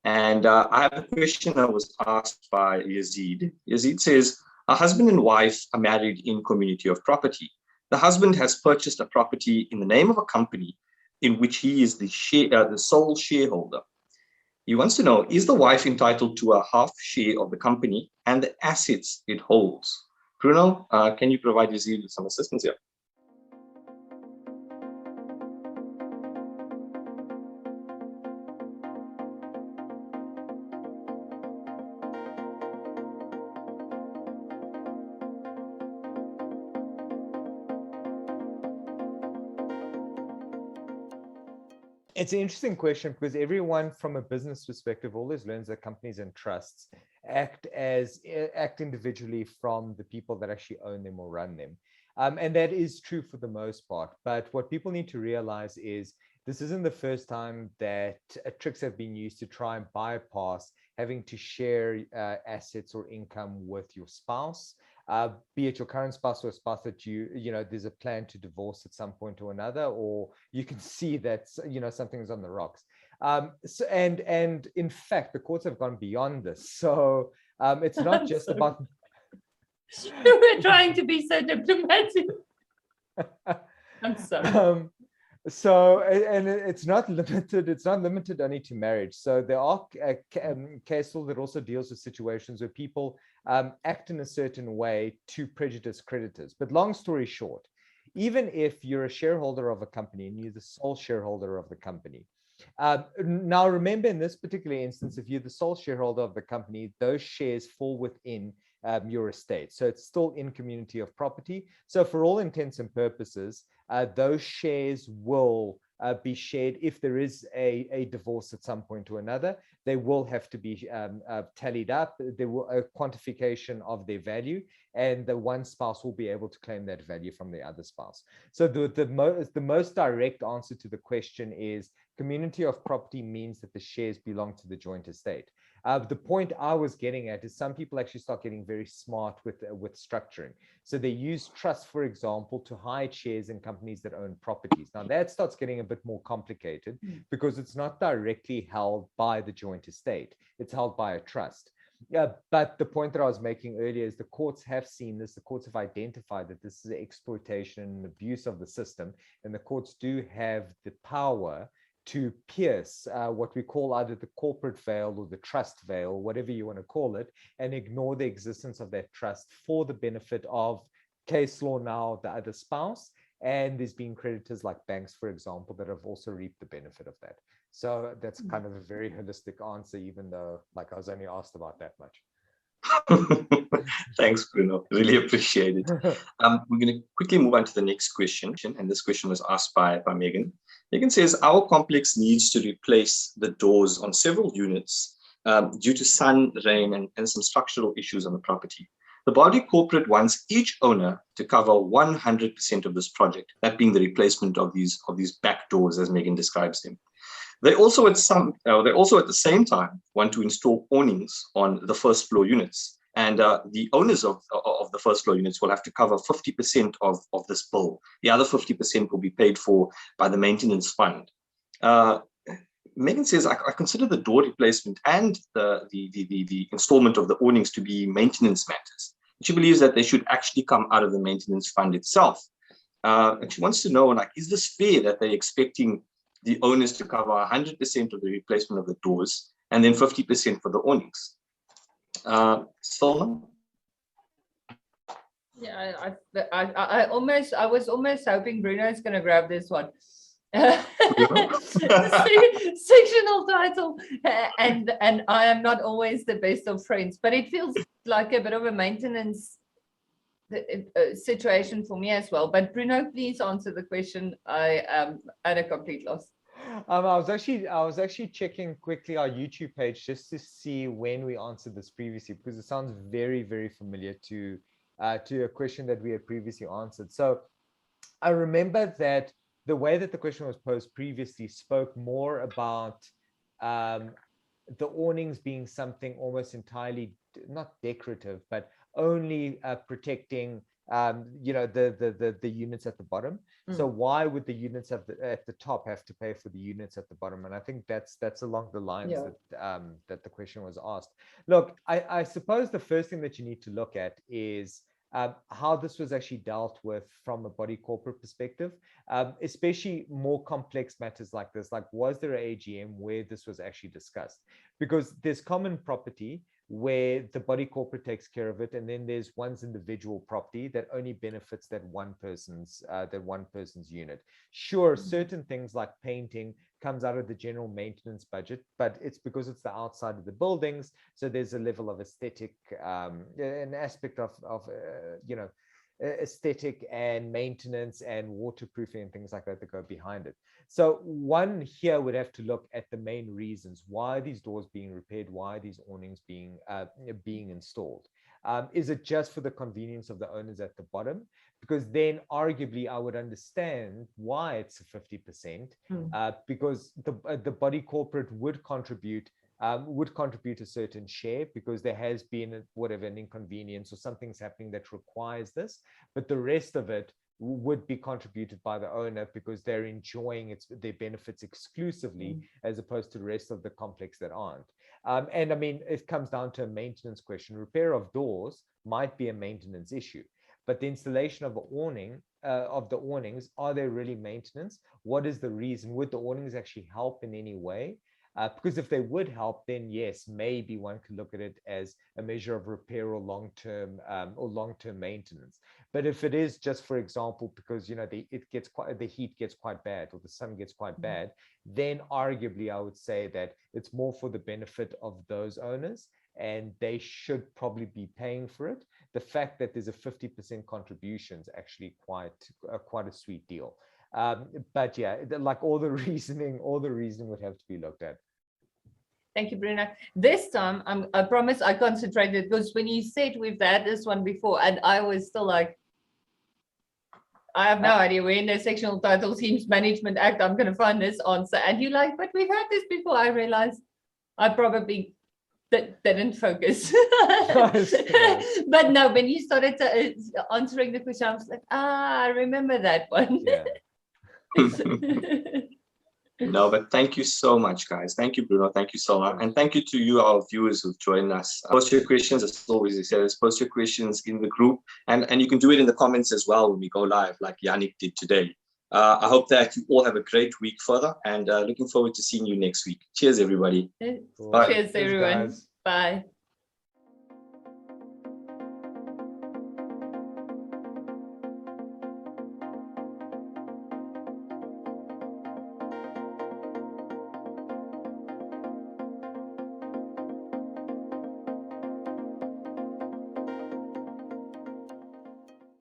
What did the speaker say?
And I have a question that was asked by Yazid. Yazid says, a husband and wife are married in community of property. The husband has purchased a property in the name of a company in which he is the sole shareholder. He wants to know, is the wife entitled to a half share of the company and the assets it holds? Bruno, can you provide Yazid with some assistance here? It's an interesting question because everyone from a business perspective always learns that companies and trusts act individually from the people that actually own them or run them. And that is true for the most part. But what people need to realize is this isn't the first time that tricks have been used to try and bypass having to share assets or income with your spouse. Be it your current spouse or a spouse that there's a plan to divorce at some point or another, or you can see that something's on the rocks. And in fact, the courts have gone beyond this. So it's not just about. We're trying to be so diplomatic. I'm sorry. So, and it's not limited only to marriage. So there are case law that also deals with situations where people act in a certain way to prejudice creditors. But long story short, even if you're a shareholder of a company and you're the sole shareholder of the company, now remember in this particular instance, if you're the sole shareholder of the company, those shares fall within your estate. So it's still in community of property. So for all intents and purposes, those shares will be shared. If there is a divorce at some point or another, they will have to be tallied up. There will a quantification of their value, and the one spouse will be able to claim that value from the other spouse. So the most direct answer to the question is community of property means that the shares belong to the joint estate. The point I was getting at is some people actually start getting very smart with structuring. So they use trust, for example, to hide shares in companies that own properties. Now that starts getting a bit more complicated because it's not directly held by the joint estate. It's held by a trust. But the point that I was making earlier is the courts have seen this. The courts have identified that this is an exploitation and abuse of the system. And the courts do have the power to pierce what we call either the corporate veil or the trust veil, whatever you want to call it, and ignore the existence of that trust for the benefit of case law now, the other spouse. And there's been creditors like banks, for example, that have also reaped the benefit of that. So that's kind of a very holistic answer, even though I was only asked about that much. Thanks, Bruno. Really appreciate it. We're going to quickly move on to the next question. And this question was asked by Megan. Megan says, our complex needs to replace the doors on several units due to sun, rain, and some structural issues on the property. The body corporate wants each owner to cover 100% of this project, that being the replacement of these back doors, as Megan describes them. They also at the same time want to install awnings on the first floor units. And the owners of the first floor units will have to cover 50% of this bill. The other 50% will be paid for by the maintenance fund. Megan says, I consider the door replacement and the installment of the awnings to be maintenance matters. She believes that they should actually come out of the maintenance fund itself. And she wants to know, is this fair that they're expecting the owners to cover 100% of the replacement of the doors and then 50% for the awnings? Cilna? Yeah, I was almost hoping Bruno is going to grab this one. Sectional title, and I am not always the best of friends, but it feels like a bit of a maintenance situation for me as well. But Bruno, please answer the question. I am at a complete loss. I was actually checking quickly our YouTube page just to see when we answered this previously, because it sounds very, very familiar to a question that we had previously answered. So I remember that the way that the question was posed previously spoke more about the awnings being something almost entirely not decorative, but only protecting you know, the units at the bottom. So why would the units at the top have to pay for the units at the bottom? And I think that's along the lines that the question was asked. Look, I suppose the first thing that you need to look at is how this was actually dealt with from a body corporate perspective, especially more complex matters like this. Like, was there an AGM where this was actually discussed? Because there's common property where the body corporate takes care of it, and then there's one's individual property that only benefits that one person's unit. Sure, certain things like painting comes out of the general maintenance budget, but it's because it's the outside of the buildings, so there's a level of aesthetic, an aspect of you know, aesthetic and maintenance and waterproofing and things like that that go behind it. So one here would have to look at the main reasons why are these doors being repaired, why are these awnings being installed. Is it just for the convenience of the owners at the bottom? Because then arguably I would understand why it's 50%, because the body corporate would contribute a certain share because there has been an inconvenience or something's happening that requires this, but the rest of it would be contributed by the owner because they're enjoying their benefits exclusively, as opposed to the rest of the complex that aren't. And I mean, it comes down to a maintenance question. Repair of doors might be a maintenance issue, but the installation of an awning, of the awnings, are they really maintenance? What is the reason? Would the awnings actually help in any way? Because if they would help, then yes, maybe one could look at it as a measure of repair or long-term maintenance. But if it is just, for example, because you know the heat gets quite bad or the sun gets quite bad, then arguably I would say that it's more for the benefit of those owners, and they should probably be paying for it. The fact that there's a 50% contribution is actually quite a sweet deal. But yeah, like all the reasoning would have to be looked at. Thank you, Bruno. This time, I promise I concentrated, because when you said we've had this one before, and I was still like, I have no idea where in the sectional title Teams Management Act I'm going to find this answer. And you're like, but we've had this before. I realized I probably didn't focus. But no, when you started answering the question, I was like, I remember that one. Yeah. No, but thank you so much, guys. Thank you, Bruno. Thank you, Cilna. And thank you to you, our viewers who've joined us. Post your questions, as always, post your questions in the group. And you can do it in the comments as well when we go live, like Yannick did today. I hope that you all have a great week further, and looking forward to seeing you next week. Cheers, everybody. Bye. Cheers, everyone. Bye.